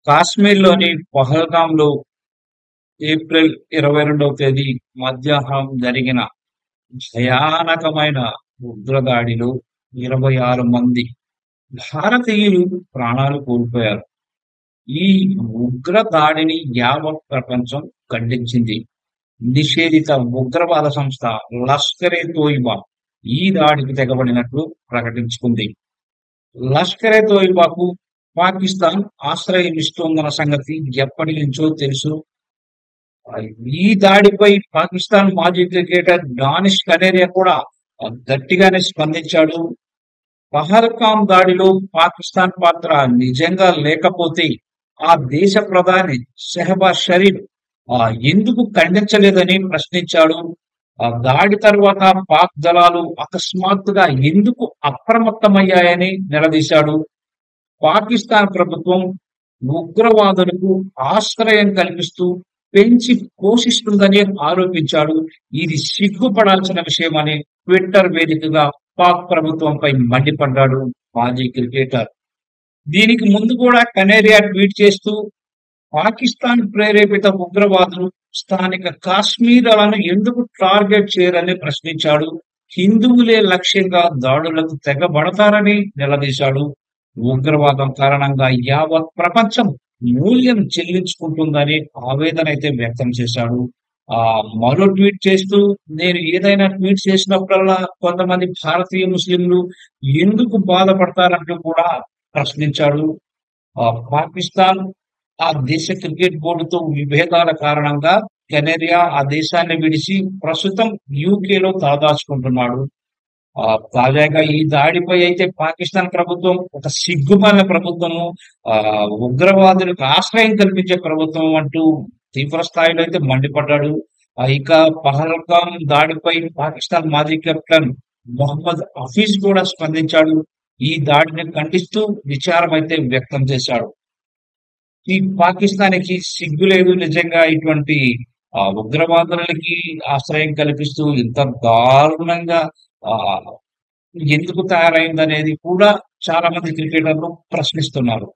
కాశ్మీర్‌లోని పహల్గామ్‌లో ఏప్రిల్ 22వ తేదీ మధ్యాహ్నం జరిగిన భయానకమైన ఉగ్రదాడిలో 26 మంది భారతీయులు ప్రాణాలు కోల్పోయారు. ఈ ఉగ్ర దాడిని యావత్ ప్రపంచం ఖండించింది. నిషేధిత ఉగ్రవాద సంస్థ లష్కర్-ఎ-తోయిబా ఈ దాడికి తెగబడినట్లు ప్రకటించుకుంది. లష్కర్-ఎ-తోయిబాకు పాకిస్తాన్ ఆశ్రయం ఇస్తోందన్న సంగతి ఎప్పటి నుంచో తెలుసు. ఈ దాడిపై పాకిస్తాన్ మాజీ క్రికెటర్ డానిష్ కనేరియా కూడా గట్టిగానే స్పందించాడు. పహల్గామ్ దాడిలో పాకిస్తాన్ పాత్ర నిజంగా లేకపోతే ఆ దేశ ప్రధాని షెహబాజ్ షరీఫ్ ఎందుకు ఖండించలేదని ప్రశ్నించాడు. ఆ దాడి తర్వాత పాక్ దళాలు అకస్మాత్తుగా ఎందుకు అప్రమత్తమయ్యాయని నిలదీశాడు. పాకిస్తాన్ ప్రభుత్వం ఉగ్రవాదులకు ఆశ్రయం కల్పిస్తూ పెంచి పోషిస్తుందని ఆరోపించాడు. ఇది సిగ్గుపడాల్సిన విషయమని ట్విట్టర్ వేదికగా పాక్ ప్రభుత్వంపై మండిపడ్డాడు మాజీ క్రికెటర్. దీనికి ముందు కూడా కనేరియా ట్వీట్ చేస్తూ పాకిస్తాన్ ప్రేరేపిత ఉగ్రవాదులు స్థానిక కాశ్మీరులను ఎందుకు టార్గెట్ చేయరని ప్రశ్నించాడు. హిందువులే లక్ష్యంగా దాడులకు తెగబడతారని నిలదీశాడు. ఉగ్రవాదం కారణంగా యావత్ ప్రపంచం మూల్యం చెల్లించుకుంటుందని ఆవేదన అయితే వ్యక్తం చేశాడు. మరో ట్వీట్ చేస్తూ నేను ఏదైనా ట్వీట్ చేసినప్పుడల్లా కొంతమంది భారతీయ ముస్లింలు ఎందుకు బాధపడతారంటూ కూడా ప్రశ్నించాడు. పాకిస్తాన్ ఆ దేశ క్రికెట్ బోర్డుతో విభేదాల కారణంగా కెనరియా ఆ దేశాన్ని విడిచి ప్రస్తుతం యూకేలో తలదాచుకుంటున్నాడు. తాజాగా ఈ దాడిపై అయితే పాకిస్తాన్ ప్రభుత్వం ఒక సిగ్గుమాలిన ప్రభుత్వము, ఆ ఉగ్రవాదులకు ఆశ్రయం కల్పించే ప్రభుత్వం అంటూ తీవ్ర స్థాయిలో అయితే మండిపడ్డాడు. ఇక పహల్గామ్ దాడిపై పాకిస్తాన్ మాజీ కెప్టెన్ మొహమ్మద్ హఫీజ్ కూడా స్పందించాడు. ఈ దాడిని ఖండిస్తూ విచారం అయితే వ్యక్తం చేశాడు. ఈ పాకిస్తాన్‌కి సిగ్గు లేదు నిజంగా ఇటువంటి ఉగ్రవాదులకి ఆశ్రయం కల్పిస్తూ ఇంత దారుణంగా ఆహ్, ఎందుకు తయారైందనేది కూడా చాలా మంది క్రికెటర్లు ప్రశ్నిస్తున్నారు.